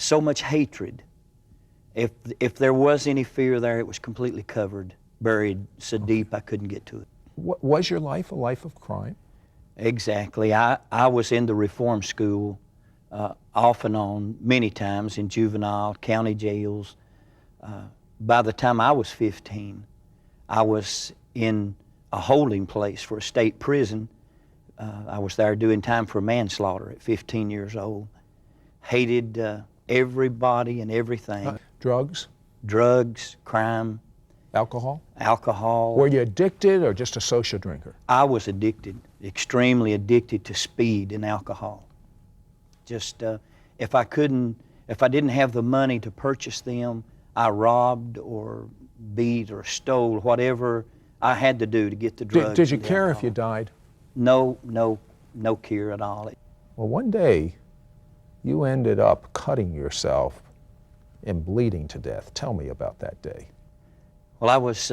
so much hatred. If there was any fear there, it was completely covered, buried so deep I couldn't get to it. Was your life a life of crime? Exactly. I was in the reform school off and on many times in juvenile, county jails. By the time I was 15, I was in a holding place for a state prison. I was there doing time for manslaughter at 15 years old. Hated everybody and everything. Drugs? Drugs, crime. Alcohol? Alcohol. Were you addicted or just a social drinker? I was addicted, extremely addicted to speed and alcohol. Just if I didn't have the money to purchase them, I robbed or beat or stole whatever I had to do to get the drugs. Did you care if you died? No care at all. Well, one day you ended up cutting yourself and bleeding to death. Tell me about that day. Well, I was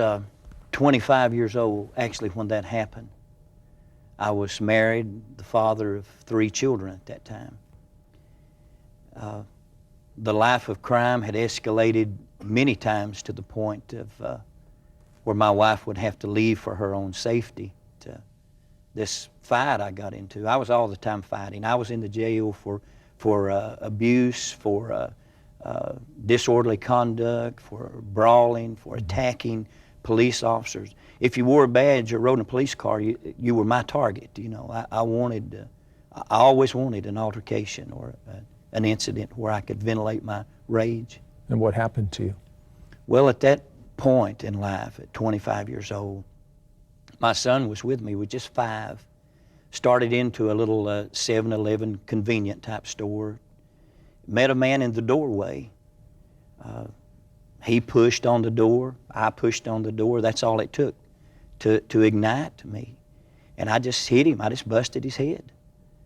25 years old, actually, when that happened. I was married, the father of 3 children at that time. The life of crime had escalated many times to the point of where my wife would have to leave for her own safety. This fight I got into, I was all the time fighting. I was in the jail for abuse, for disorderly conduct, for brawling, for attacking police officers. If you wore a badge or rode in a police car, you were my target. You know, I always wanted an altercation or an incident where I could ventilate my rage. And what happened to you? Well, at that point in life, at 25 years old, my son was with me, was just 5. Started into a little 7-Eleven convenient type store. Met a man in the doorway. He pushed on the door. I pushed on the door. That's all it took to ignite me. And I just hit him. I just busted his head.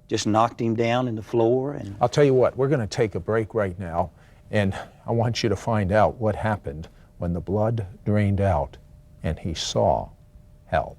Just knocked him down in the floor. And I'll tell you what, we're going to take a break right now, and I want you to find out what happened when the blood drained out and he saw hell.